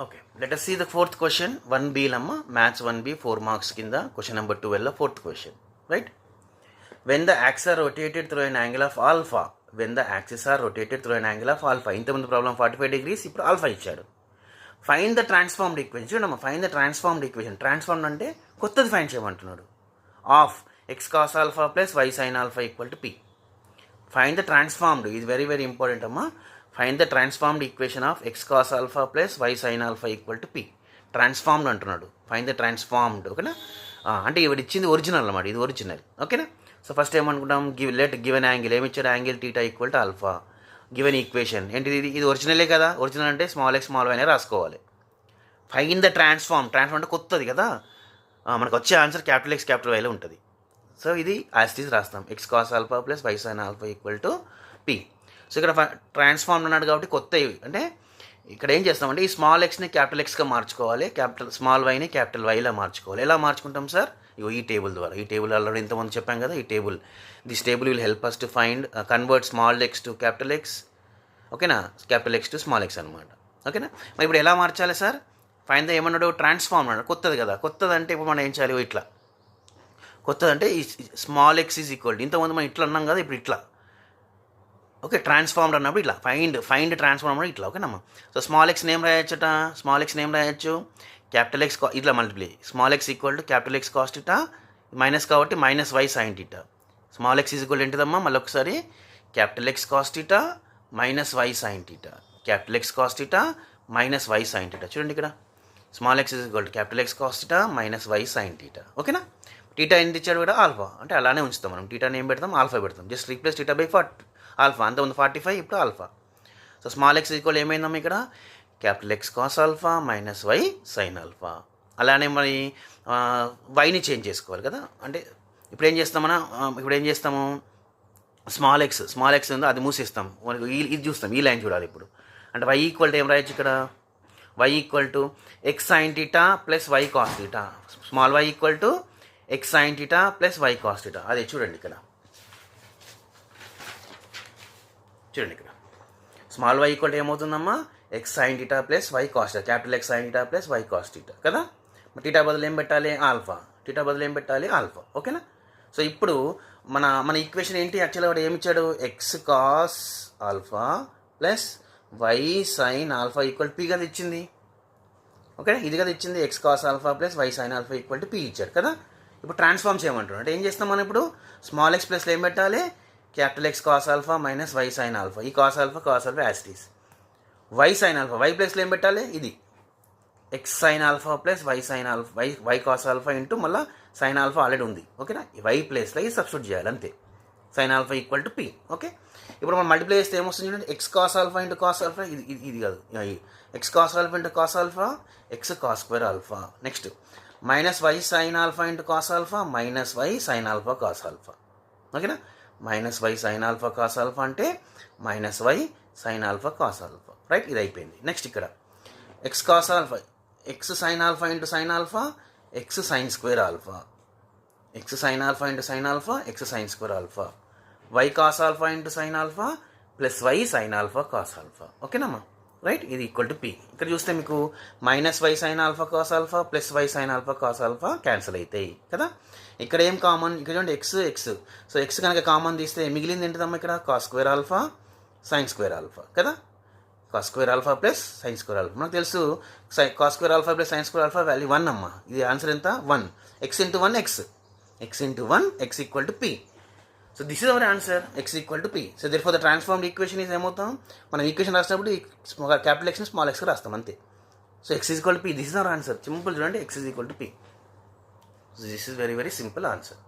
Okay, let us see the fourth question. 1B lamma, maths 1B, 4 marks kinda, question number 12, fourth question, right? When the axes are rotated through an angle of alpha, ఇంతకుముందు problem 45 degrees, ఇప్పుడు alpha ఇచ్చాడు. Find the transformed equation. చూడమ్మా, find the transformed equation. Transformed అంటే కొత్తది find చేయమంటున్నాడు. Of x cos alpha plus y sine alpha equal to p. Find the transformed, ఇది very very important అమ్మా. Find the transformed equation of x cos alpha plus y sine alpha equal to p. Transformed అంటున్నాడు. Find the transformed, ఓకేనా? అంటే ఇవి ఇచ్చింది original అన్నమాట, ఇది original, ఓకేనా? సో ఫస్ట్ ఏమనుకుంటాం, గివెన్ యాంగిల్ ఏమిచ్చాడు, angle theta equal to alpha. Given equation ఏంటిది, ఇది ఒరిజినలే కదా. ఒరిజినల్ అంటే స్మాల్ ఎక్స్ స్మాల్ వై అనే రాసుకోవాలి. ఫైండ్ ద ట్రాన్స్ఫార్మ్ అంటే కొత్తది కదా, మనకు వచ్చే ఆన్సర్ క్యాపిటల్ ఎక్స్ క్యాపిటల్ వైలో ఉంటుంది. సో ఇది యాజ్ ఇట్ ఈజ్ రాస్తాం, X cos alpha plus y sine alpha equal to p. So ఇక్కడ ట్రాన్స్ఫార్మ్ అన్నాడు కాబట్టి కొత్తవి అంటే ఇక్కడ ఏం చేస్తామంటే ఈ స్మాల్ ఎక్స్ని క్యాపిటల్ ఎక్స్గా మార్చుకోవాలి, స్మాల్ వైని క్యాపిటల్ వైలా మార్చుకోవాలి. ఎలా మార్చుకుంటాం సార్? ఇగో ఈ టేబుల్ ద్వారా. ఈ టేబుల్ ఆల్రెడీ ఇంతమంది చెప్పాం కదా, ఈ table. This table will help us to find convert small x to capital x, ఓకేనా? Capital x to small x అనమాట, ఓకేనా? మరి ఇప్పుడు ఎలా మార్చాలి సార్? ఫైండ్ ద ఏమన్నాడు, ట్రాన్స్ఫార్మ్ అన్నాడు. కొత్తది కదా, కొత్తది అంటే ఇప్పుడు మనం ఏం చేయాలి, ఇట్లా. కొత్తది అంటే ఈ small x is equal to, ఇంతకుముందు మనం ఇట్లా అన్నాం కదా, ఇప్పుడు ఇట్లా. ఓకే, ట్రాన్స్ఫార్మ్డ్ అన్నప్పుడు ఇట్లా. ఫైండ్ ట్రాన్స్ఫార్మ్ అన్నప్పుడు ఇట్లా, ఓకేనమ్మా? సో స్మాల్ ఎక్స్ నేమ్ రాయొచ్చట. స్మాల్ ఎక్స్ నేమ్ రాయొచ్చు, క్యాపిటల్ ఎక్స్ ఇట్లా multiply. Small x equal to capital x cos theta, minus కాబట్టి minus y sine theta. Small x is equal ఏంటిదమ్మా, మళ్ళీ ఒకసారి capital x cos theta minus y sine theta. Capital x cos theta minus y sine theta. చూడండి ఇక్కడ small x is equal to capital x cos theta minus y sine theta, ఓకేనా? Theta ఎంత ఇచ్చాడు కూడా, alpha. అంటే అలానే ఉంచుతాం మనం. టీటాని ఏం పెడతాం, ఆల్ఫా పెడతాం. Just replace theta by alpha. అంతకుముందు 45, ఇప్పుడు alpha. So small x equal ఏమైందమ్మా ఇక్కడ, capital x cos alpha minus y sine alpha. అలానే మరి వైని చేంజ్ చేసుకోవాలి కదా. అంటే ఇప్పుడు ఏం చేస్తాము, స్మాల్ ఎక్స్ ఉందో అది మూసేస్తాం. మనకు ఇది చూస్తాం, ఈ లైన్ చూడాలి ఇప్పుడు. అంటే వై ఈక్వల్ టు ఏం రాయొచ్చు ఇక్కడ, y equal to x sine theta plus y cos theta. Small y equal to x sine theta plus y cos theta. అదే చూడండి ఇక్కడ, స్మాల్ వై ఈక్వల్ ఏమవుతుందమ్మా, x sine theta plus y cos, capital x sine theta plus y cos theta కదా. మరి theta బదులు ఏం పెట్టాలి, alpha. Alpha, ఓకేనా? సో ఇప్పుడు మన ఈక్వేషన్ ఏంటి, యాక్చువల్గా వాడు ఏమి ఇచ్చాడు, X cos alpha plus y sine alpha equal P కదా ఇచ్చింది, ఓకే? ఇది కదా ఇచ్చింది, X cos alpha plus y sine alpha equal to P ఇచ్చాడు కదా. ఇప్పుడు ట్రాన్స్ఫార్మ్ చేయమంటాడు. అంటే ఏం చేస్తాం మనం ఇప్పుడు, స్మాల్ ఎక్స్ ప్లస్లో ఏం పెట్టాలి, capital x cos alpha minus y sine alpha. ఈ cos alpha as it is. Y sine alpha, y ప్లస్లో ఏం పెట్టాలి, ఇది x sine alpha plus y sine alpha, y cos alpha into మళ్ళీ సైన్ ఆల్ఫా ఆల్రెడీ ఉంది, ఓకేనా? Y ప్లేస్లో ఇది సబ్స్టిట్యూట్ చేయాలి అంతే. Sine alpha equal to p, okay? ఇప్పుడు మనం మల్టిప్లై చేస్తే ఏమొస్తుంది చూడండి, x cos alpha into cos alpha, ఇది కాదు, X cos alpha into cos alpha, x cos square alpha. Next minus y sine alpha into cos alpha minus y sine alpha cos alpha, ఓకేనా? Minus y sine alpha cos alpha అంటే minus y sine alpha cos alpha, right? ఇది అయిపోయింది. Next ఇక్కడ x cos alpha, x sine alpha into sine alpha, x sine square alpha. X sine alpha into sine alpha, x sine square alpha. Y cos alpha into sine alpha plus y sine alpha cos alpha, ఓకేనమ్మా? Right, ఇది equal to p. ఇక్కడ చూస్తే మీకు minus y sine alpha cos alpha plus y sine alpha cos alpha cancel అవుతాయి కదా. ఇక్కడ ఏం common, ఇక్కడ చూడండి ఎక్స్. సో ఎక్స్ కనుక కామన్ తీస్తే మిగిలింది ఏంటిదమ్మా ఇక్కడ, cos square alpha sine square alpha కదా. Cos square alpha plus sine square alpha మనకు తెలుసు. Cos square alpha plus sine square alpha value 1 అమ్మా. ఇది ఆన్సర్ ఎంత, 1. X into 1 x into 1 x equal to p. So this is our answer, x equal to p. So therefore the transformed equation is ఏమవుతాం, మనం equation రాసినప్పుడు capital ఎక్స్ని small ఎక్స్గా రాస్తాం అంతే. So x equal to p, this is our answer. Simple చూడండి, x is equal to p. This is very very simple answer.